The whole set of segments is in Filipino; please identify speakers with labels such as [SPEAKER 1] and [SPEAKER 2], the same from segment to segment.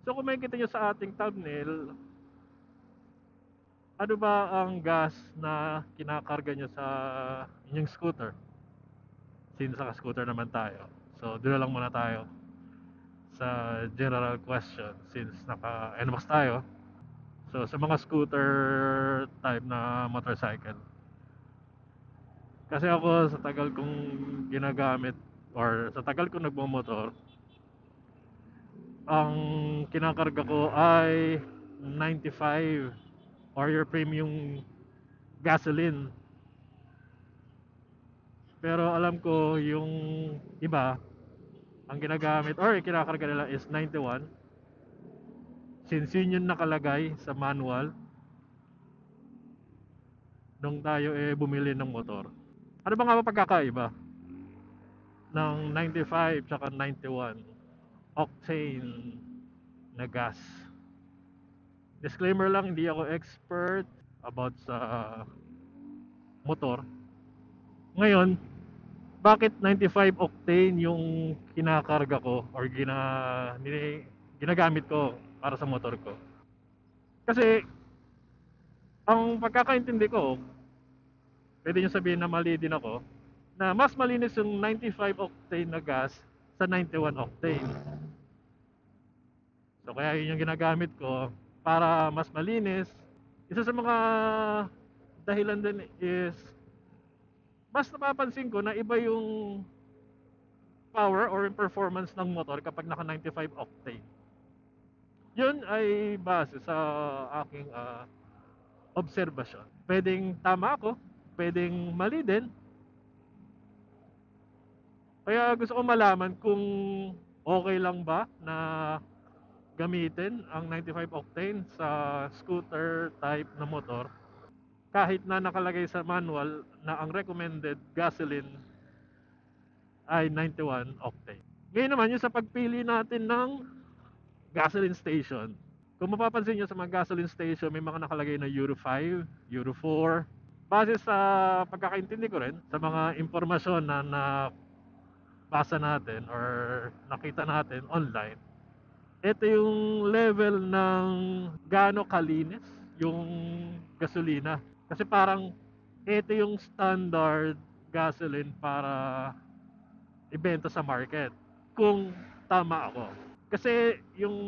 [SPEAKER 1] So kung makikita nyo sa ating thumbnail, ano ba ang gas na kinakarga nyo sa inyong scooter? Since naka-scooter naman tayo. So doon na lang muna tayo sa general question since naka-NMAX tayo. So sa mga scooter type na motorcycle. Kasi ako sa tagal kong ginagamit or sa tagal kong nagmamotor, ang kinakarga ko ay 95 or your premium gasoline. Pero alam ko yung iba, ang ginagamit or kinakarga nila is 91. Since yun yung nakalagay sa manual nung tayo bumili ng motor. Ano ba nga ba pagkakaiba ng 95 tsaka 91 octane na gas? Disclaimer lang, hindi ako expert about sa motor. Ngayon, bakit 95 octane yung kinakarga ko or ginagamit ko para sa motor ko? Kasi ang pagkakaintindi ko, pwede nyo sabihin na mali din ako, na mas malinis yung 95 octane na gas sa 91 octane. So kaya yun yung ginagamit ko para mas malinis. Isa sa mga dahilan din is mas napapansin ko na iba yung power or performance ng motor kapag naka 95 octane. Yun ay base sa aking obserbasyon. Pwedeng tama ako, pwedeng mali din. Kaya gusto ko malaman kung okay lang ba na gamitin ang 95 octane sa scooter type na motor kahit na nakalagay sa manual na ang recommended gasoline ay 91 octane. Ngayon naman yung sa pagpili natin ng gasoline station. Kung mapapansin nyo sa mga gasoline station, may mga nakalagay na Euro 5, Euro 4. Base sa pagkakaintindi ko rin, sa mga impormasyon na nabasa natin or nakita natin online, ito yung level ng gaano kalinis yung gasolina. Kasi parang ito yung standard gasoline para ibenta sa market. Kung tama ako. Kasi yung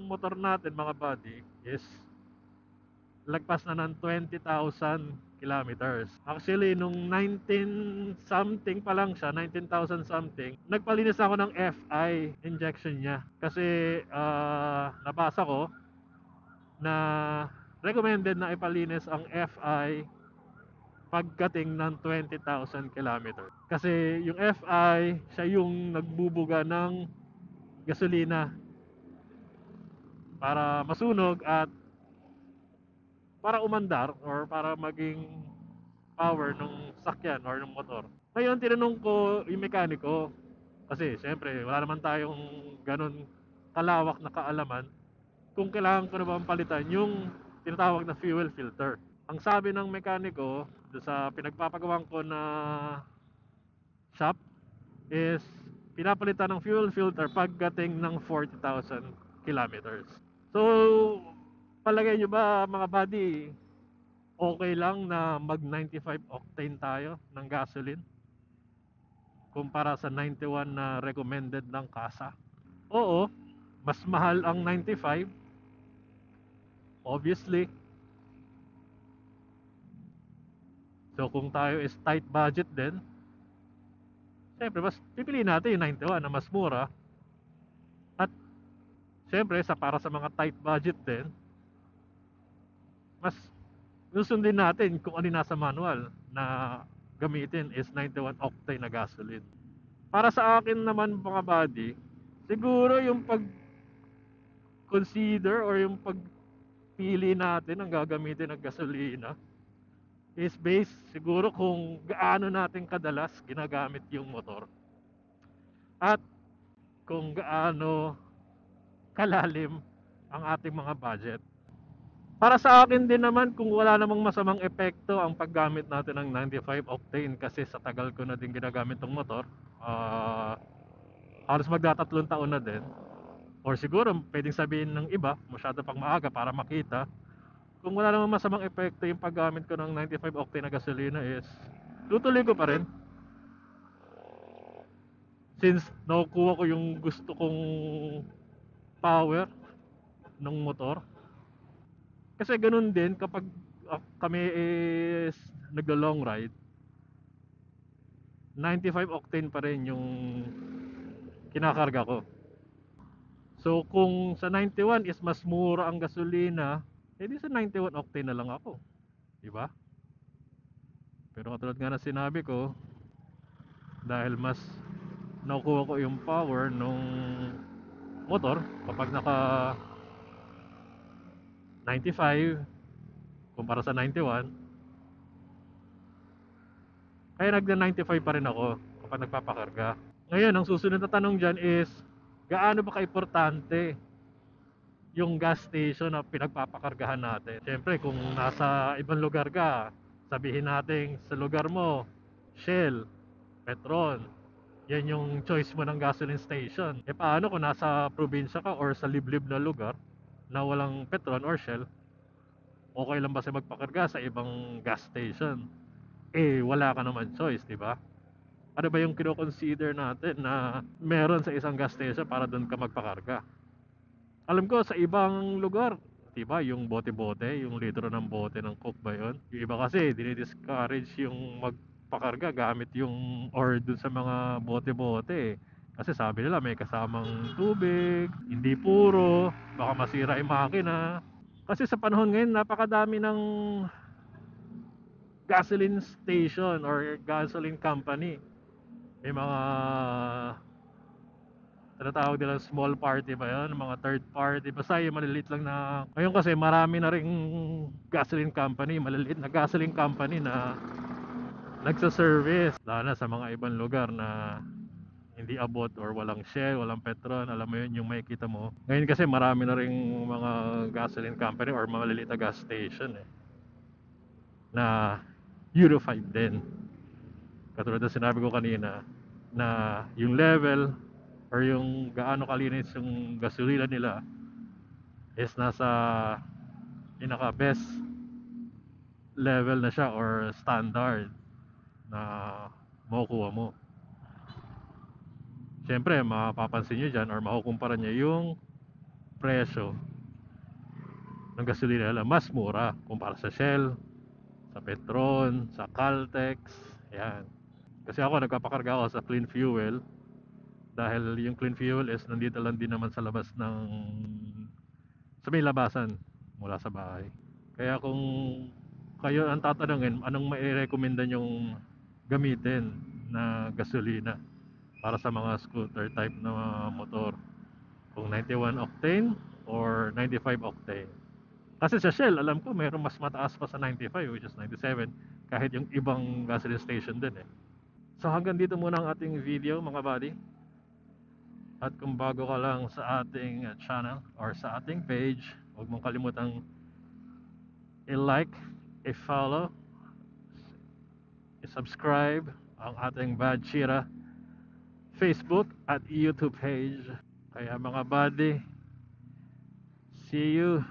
[SPEAKER 1] motor natin mga buddy is lagpas na ng 20,000 kilometers. Actually, nung 19 something pa lang siya, 19,000 something, nagpalinis ako ng FI injection niya. Kasi nabasa ko na recommended na ipalinis ang FI pagdating ng 20,000 kilometers. Kasi yung FI, siya yung nagbubuga ng gasolina para masunog at para umandar or para maging power ng sakyan or ng motor. Ngayon, tinanong ko yung mekaniko kasi siyempre wala naman tayong ganun kalawak na kaalaman kung kailangan ko na bang palitan yung tinatawag na fuel filter. Ang sabi ng mekaniko sa pinagpapagawan ko na shop is pinapalitan ng fuel filter pagdating ng 40,000 kilometers. So, palagay nyo ba mga buddy, okay lang na mag 95 octane tayo ng gasoline kumpara sa 91 na recommended ng kasa? Oo, mas mahal ang 95, obviously. So kung tayo is tight budget din, siyempre mas pipiliin natin yung 91 na mas mura. At siyempre para sa mga tight budget din, mas susundin natin kung ano nasa manual na gamitin is 91 octane na gasoline. Para sa akin naman mga buddy, siguro yung pag-consider or yung pagpili natin ang gagamitin ng gasolina is based siguro kung gaano natin kadalas ginagamit yung motor at kung gaano kalalim ang ating mga budget. Para sa akin din naman, kung wala namang masamang epekto ang paggamit natin ng 95 octane kasi sa tagal ko na din ginagamit tong motor, halos magdatatlong taon na din. Or siguro pwedeng sabihin ng iba, masyado pang maaga para makita. Kung wala namang masamang epekto yung paggamit ko ng 95 octane na gasolina is tutuloy ko pa rin. Since nakukuha ko yung gusto kong power ng motor. Kasi ganun din kapag kami is naglo-long ride, 95 octane pa rin yung kinakarga ko. So kung sa 91 is mas mura ang gasolina, edi sa 91 octane na lang ako, 'di ba? Pero katulad nga ng sinabi ko, dahil mas nakukuha ko yung power nung motor kapag naka 95 kumpara sa 91, kaya nagda 95 pa rin ako kapag nagpapakarga. Ngayon, ang susunod na tanong dyan is, gaano ba kaimportante yung gas station na pinagpapakargahan natin? Siyempre, kung nasa ibang lugar ka, sabihin natin sa lugar mo, Shell, Petron, yan yung choice mo ng gasoline station. E paano kung nasa probinsya ka or sa liblib na lugar na walang Petron or Shell, okay lang ba sa magpakarga sa ibang gas station? Eh, wala ka naman choice, di ba? Ano ba yung kino-consider natin na meron sa isang gas station para doon ka magpakarga? Alam ko sa ibang lugar, 'di ba, yung bote-bote, yung litro ng bote ng Coke ba 'yon? Yung iba kasi dinidiscourage yung magpakarga gamit yung or dun sa mga bote-bote. Kasi sabi nila may kasamang tubig, hindi puro, baka masira yung makina. Kasi sa panahon ngayon napakadami ng gasoline station or gasoline company. May mga tinatawag nila small party ba yun, mga third party, basta yung maliliit lang na. Ngayon kasi marami na ring gasoline company, maliliit na gasoline company na nagsa-service, lalo na sa mga ibang lugar na hindi abot or walang Shell, walang Petron, alam mo yun yung makikita mo. Ngayon kasi marami na ring mga gasoline company or maliliit na gas station na Euro 5 din. Katulad ng sinabi ko kanina na yung level or yung gaano kalinis yung gasolina nila is nasa pinaka best level na siya or standard na makukuha mo. Siyempre mapapansin nyo dyan or makukumpara nyo yung presyo ng gasolina nila, mas mura kumpara sa Shell, sa Petron, sa Caltex. Yan. Kasi ako nagpapakarga ako sa clean fuel dahil yung clean fuel is nandito lang din naman sa labas ng sa may labasan mula sa bahay. Kaya kung kayo ang tatanungin, anong mairekomenda nyong gamitin na gasolina para sa mga scooter type na motor? Kung 91 octane or 95 octane? Kasi sa Shell, alam ko mayroong mas mataas pa sa 95 which is 97 kahit yung ibang gasoline station din So hanggang dito muna ang ating video mga buddy. At kung bago ka lang sa ating channel or sa ating page, huwag mong kalimutang i-like, i-follow, i-subscribe ang ating Bad Chira Facebook at YouTube page. Kaya mga buddy, see you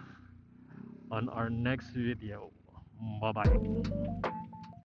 [SPEAKER 1] on our next video. Bye bye.